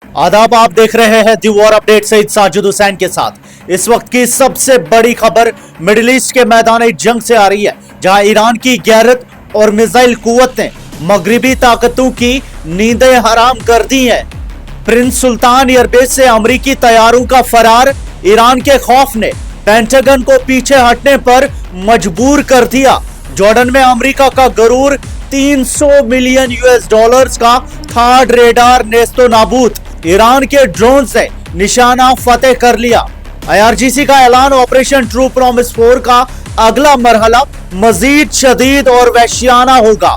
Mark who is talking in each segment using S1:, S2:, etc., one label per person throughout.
S1: आदाब, आप देख रहे हैं the war update Saeed Sajid Hussain के साथ। इस वक्त की सबसे बड़ी खबर मिडिल ईस्ट के मैदान जंग से आ रही है, जहां ईरान की गैरत और मिसाइल कुव्वत ने मगरिबी ताकतों की नींदें हराम कर दी हैं। प्रिंस सुल्तान एयरबेस से अमरीकी तैयारों का फरार, ईरान के खौफ ने पेंटागन को पीछे हटने पर मजबूर कर दिया। जॉर्डन में अमेरिका का गरूर 300 मिलियन यूएस डॉलर्स का थर्ड रेडार नेस्तो नाबूद, ईरान के ड्रोन से निशाना फतेह कर लिया। आईआरजीसी का ऐलान, ऑपरेशन ट्रू प्रॉमिस 4 का अगला मरहला मजीद शदीद और वहशियाना होगा।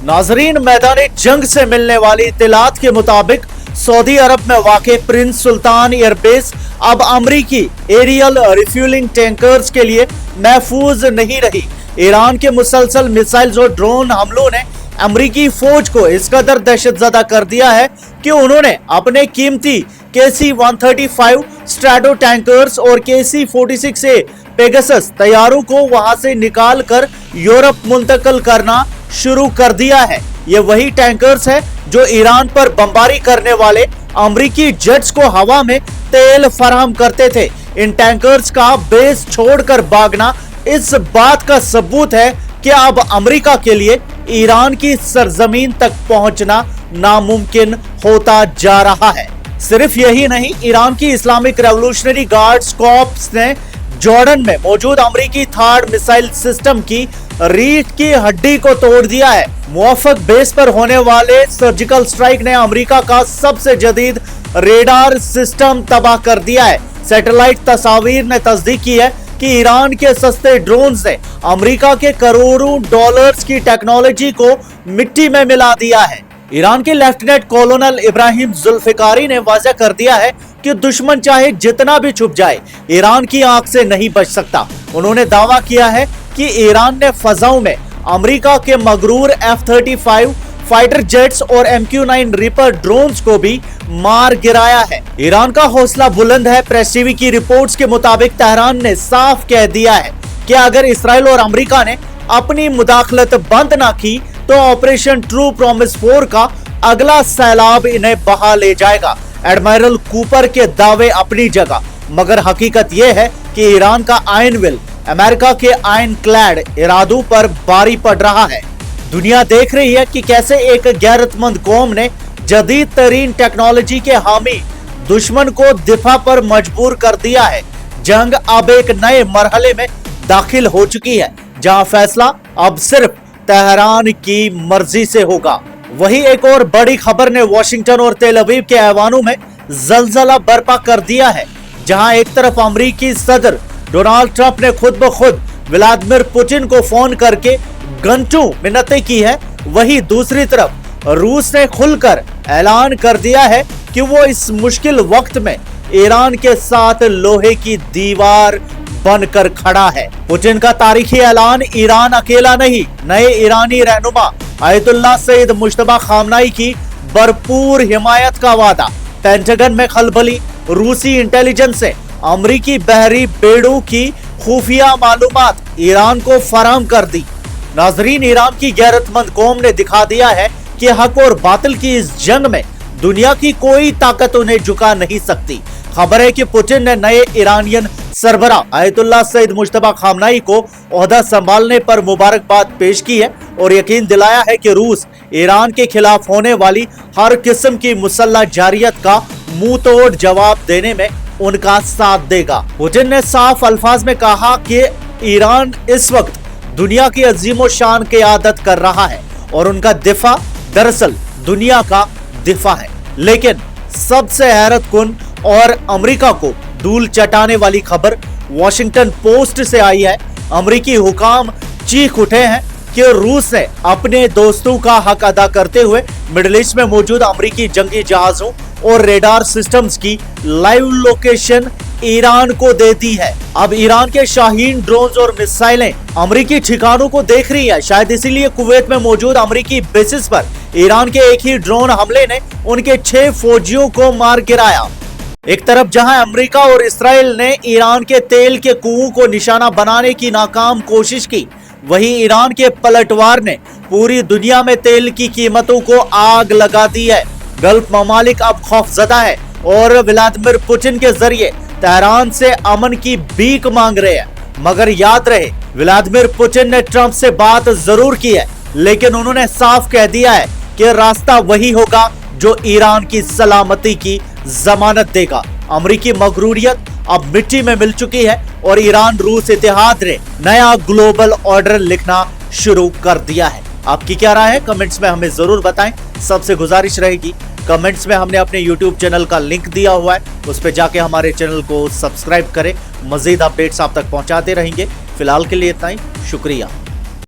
S1: नाजरीन, मैदानी जंग से मिलने वाली इत्तलात के मुताबिक सऊदी अरब में वाक़े प्रिंस सुल्तान एयरबेस अब अमरीकी एरियल रिफ्यूलिंग टैंकर्स के लिए महफूज नहीं रही। ईरान के मुसलसल मिसाइल्स और ड्रोन हमलों ने अमरीकी फौज को इस कदर दहशतज़दा कर दिया है कि उन्होंने अपने कीमती KC-135 स्ट्रैटो टैंकर्स और KC-46A पेगासस तैयारों को वहां से निकाल कर यूरोप मुंतकिल करना शुरू कर दिया है। ये वही टैंकर्स है जो ईरान पर बमबारी करने वाले अमरीकी जेट्स को हवा में तेल फराहम करते थे। इन टैंकर्स का बेस छोड़कर भागना इस बात का सबूत है कि अब अमेरिका के लिए ईरान की सरजमीन तक पहुंचना नामुमकिन होता जा रहा है। सिर्फ यही नहीं, ईरान की इस्लामिक रेवोल्यूशनरी गार्ड्स कॉर्प्स ने जॉर्डन में मौजूद अमेरिकी थर्ड मिसाइल सिस्टम की रीढ़ की हड्डी को तोड़ दिया है। मुआफक बेस पर होने वाले सर्जिकल स्ट्राइक ने अमेरिका का सबसे जदीद रेडार सिस्टम तबाह कर दिया है। सैटेलाइट तस्वीर ने तस्दीक की है कि ईरान के सस्ते ड्रोन ने अमेरिका के करोड़ों डॉलर्स की टेक्नोलॉजी को मिट्टी में मिला दिया है। ईरान के लेफ्टिनेंट कॉलोनल इब्राहिम जुल्फिकारी ने वाज़ेह कर दिया है कि दुश्मन चाहे जितना भी छुप जाए, ईरान की आंख से नहीं बच सकता। उन्होंने दावा किया है कि ईरान ने फजाओं में अमेरिका के मगरूर F-35 फाइटर जेट्स और MQ-9 रिपर ड्रोन्स को भी मार गिराया है। ईरान का हौसला बुलंद है। प्रेस टीवी की रिपोर्ट्स के मुताबिक तेहरान ने साफ कह दिया है कि अगर इसराइल और अमेरिका ने अपनी मुदाखलत बंद ना की तो ऑपरेशन ट्रू प्रॉमिस 4 का अगला सैलाब इन्हें बहा ले जाएगा। एडमिरल कूपर के दावे अपनी जगह, मगर हकीकत यह है कि ईरान का आयन विल अमेरिका के आयन क्लैड इरादों पर भारी पड़ रहा है। दुनिया देख रही है कि कैसे एक गैरतमंद कौम ने जदीद तरीन टेक्नोलॉजी के हामी दुश्मन को दिफा पर मजबूर कर दिया है। जंग अब एक नए मरहले में दाखिल हो चुकी है, जहां फैसला अब सिर्फ तेहरान की मर्जी से होगा। वही एक और बड़ी खबर ने वाशिंगटन और तेल अवीव के ऐवानों में जलजला बर्पा कर दिया है, जहां एक तरफ अमरीकी सदर डोनाल्ड ट्रंप ने खुद ब खुद व्लादिमीर पुतिन को फोन करके घंटों मिन्नतें की है, वही दूसरी तरफ रूस ने खुलकर ऐलान कर दिया है कि वो इस मुश्किल वक्त में ईरान के साथ लोहे की दीवार बनकर खड़ा है। पुतिन का तारीखी ऐलान, ईरान अकेला नहीं, नए ईरानी रहनुमा आयतुल्लाह सईद मुज्तबा खामनाई की भरपूर हिमायत का वादा। पेंटागन में खलबली, रूसी इंटेलिजेंस से अमरीकी बहरी बेड़ों की खुफिया मालूमात ईरान को फराहम कर दी। नाजरीन, ईरान की गैरतमंद कौम ने दिखा दिया है कि हक और बातिल की इस जंग में दुनिया की कोई ताकत उन्हें झुका नहीं सकती। खबर है कि पुतिन ने नए ईरानियन सरबरा आयतुल्लाह सईद मुज्तबा खामनाई को ओहदा संभालने पर मुबारकबाद पेश की है और यकीन दिलाया है कि रूस ईरान के खिलाफ होने वाली हर किस्म की मुसल्लह जारियत का मुंह तोड़ जवाब देने में उनका साथ देगा। पुतिन ने साफ अल्फाज में कहा कि ईरान इस वक्त दुनिया की अजीमो शान क़यादत कर रहा है और उनका दिफा दरअसल दुनिया का दिफा है। लेकिन सबसे हैरत कुन और अमेरिका को धूल चटाने वाली खबर वॉशिंगटन पोस्ट से आई है। अमेरिकी हुकाम चीख उठे हैं कि रूस ने अपने दोस्तों का हक अदा करते हुए मिडिल ईस्ट में मौजूद अमेरिकी जंगी जहाजों और रेडार सिस्टम्स की लाइव लोकेशन ईरान को दे दी है। अब ईरान के शाहीन ड्रोन्स और मिसाइलें अमेरिकी ठिकानों को देख रही है। शायद इसीलिए कुवैत में मौजूद अमेरिकी बेसिस पर ईरान के एक ही ड्रोन हमले ने उनके 6 फौजियों को मार गिराया। एक तरफ जहां अमेरिका और इसराइल ने ईरान के तेल के कुओं को निशाना बनाने की नाकाम कोशिश की, वहीं ईरान के पलटवार ने पूरी दुनिया में तेल की कीमतों को आग लगा दी है। गल्फ ममालिक अब खौफजदा है और व्लादिमीर पुतिन के जरिए तेहरान से अमन की भीख मांग रहे हैं। मगर याद रहे, व्लादिमीर पुतिन ने ट्रंप से बात जरूर की है, लेकिन उन्होंने साफ कह दिया है कि रास्ता वही होगा जो ईरान की सलामती की जमानत देगा। अमरीकी मगरूरियत अब मिट्टी में मिल चुकी है और ईरान रूस इतिहाद ने नया ग्लोबल ऑर्डर लिखना शुरू कर दिया है। आपकी क्या राय है? कमेंट्स में हमें जरूर बताएं। सबसे गुजारिश रहेगी, कमेंट्स में हमने अपने YouTube चैनल का लिंक दिया हुआ है, उस पर जाके हमारे चैनल को सब्सक्राइब करें। मजीद अपडेट्स आप तक पहुंचाते रहेंगे। फिलहाल के लिए इतना ही, शुक्रिया।